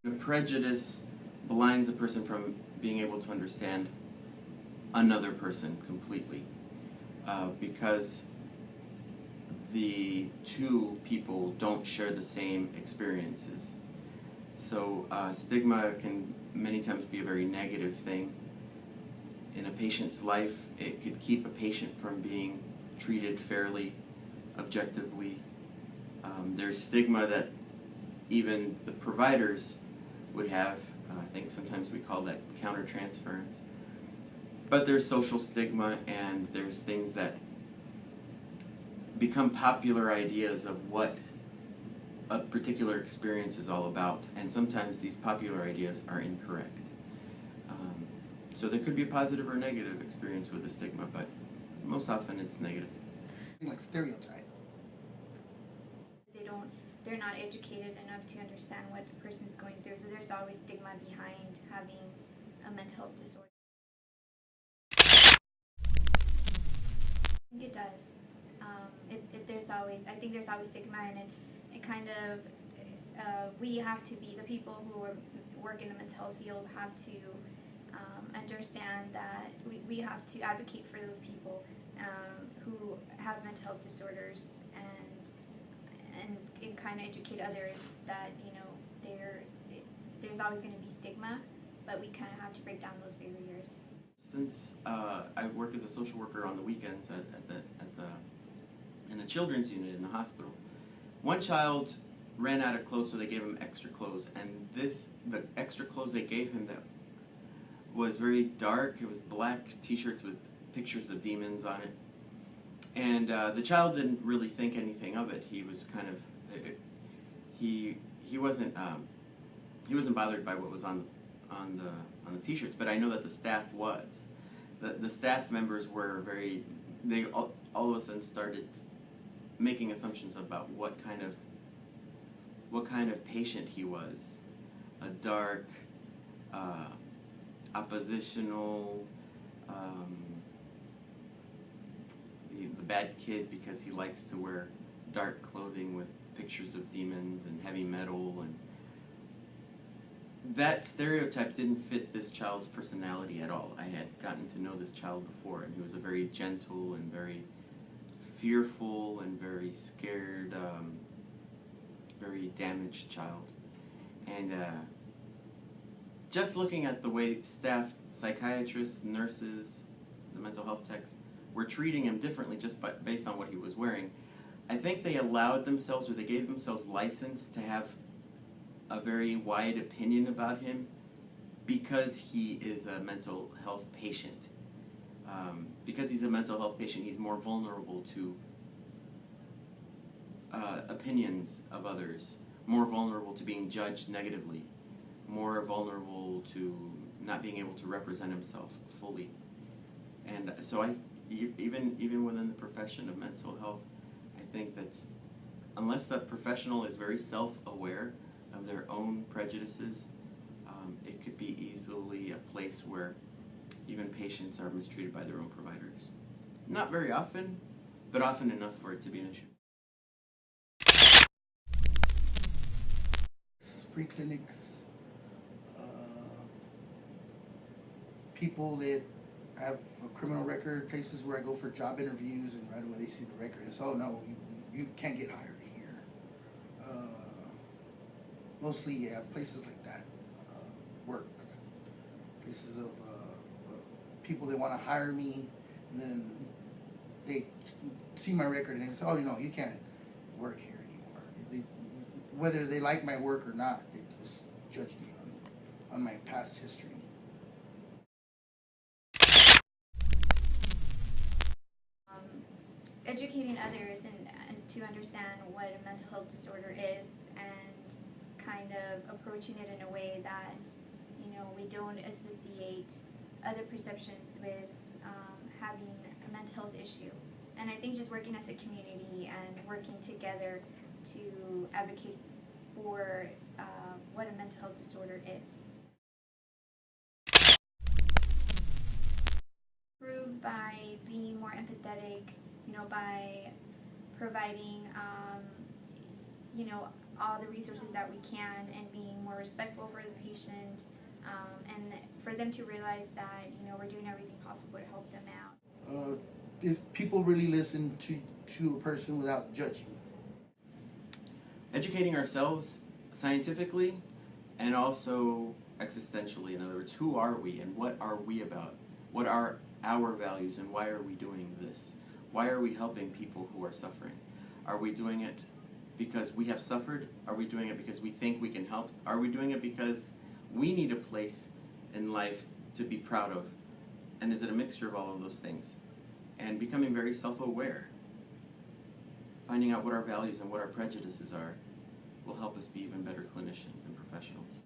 A prejudice blinds a person from being able to understand another person completely, because the two people don't share the same experiences. So stigma can many times be a very negative thing. In a patient's life, it could keep a patient from being treated fairly, objectively. There's stigma that even the providers would have. I think sometimes we call that countertransference. But there's social stigma, and there's things that become popular ideas of what a particular experience is all about, and sometimes these popular ideas are incorrect. So there could be a positive or negative experience with the stigma, but most often it's negative. Like stereotype. They're not educated enough to understand what a person's going through, so there's always stigma behind having a mental health disorder. I think it does. I think there's always stigma, and it kind of, we have to be, the people who work in the mental health field have to understand that we have to advocate for those people who have mental health disorders, and kind of educate others that, you know, there's always going to be stigma, but we kind of have to break down those barriers. Since I work as a social worker on the weekends in the children's unit in the hospital, one child ran out of clothes, so they gave him extra clothes, and the extra clothes they gave him that was very dark. It was black t-shirts with pictures of demons on it. And the child didn't really think anything of it. He was kind of, he wasn't bothered by what was on the t-shirts. But I know that the staff was. The staff members were they all of a sudden started making assumptions about what kind of patient he was. A dark, oppositional, the bad kid because he likes to wear dark clothing with pictures of demons and heavy metal, and that stereotype didn't fit this child's personality at all. I had gotten to know this child before, and he was a very gentle and very fearful and very scared, very damaged child. And just looking at the way staff, psychiatrists, nurses, the mental health techs were treating him differently just based on what he was wearing, I think they allowed themselves, or they gave themselves license to have a very wide opinion about him because he is a mental health patient. Because he's a mental health patient, he's more vulnerable to opinions of others, more vulnerable to being judged negatively, more vulnerable to not being able to represent himself fully. And so even within the profession of mental health, I think that's, unless that professional is very self-aware of their own prejudices, it could be easily a place where even patients are mistreated by their own providers. Not very often, but often enough for it to be an issue. Free clinics, people that have a criminal record, places where I go for job interviews, and right away they see the record. It's, oh no, you can't get hired here. Mostly, yeah, places like that work. Places of people that want to hire me, and then they see my record and they say, oh, no, you can't work here anymore. Whether they like my work or not, they just judge me on my past history. Educating others and to understand what a mental health disorder is, and kind of approaching it in a way that, you know, we don't associate other perceptions with having a mental health issue. And I think just working as a community and working together to advocate for what a mental health disorder is. Improve by being more empathetic, you know, by providing, you know, all the resources that we can and being more respectful for the patient, and for them to realize that, you know, we're doing everything possible to help them out. If people really listen to a person without judging. Educating ourselves scientifically and also existentially. In other words, who are we and what are we about? What are our values and why are we doing this? Why are we helping people who are suffering? Are we doing it because we have suffered? Are we doing it because we think we can help? Are we doing it because we need a place in life to be proud of? And is it a mixture of all of those things? And becoming very self-aware, finding out what our values and what our prejudices are, will help us be even better clinicians and professionals.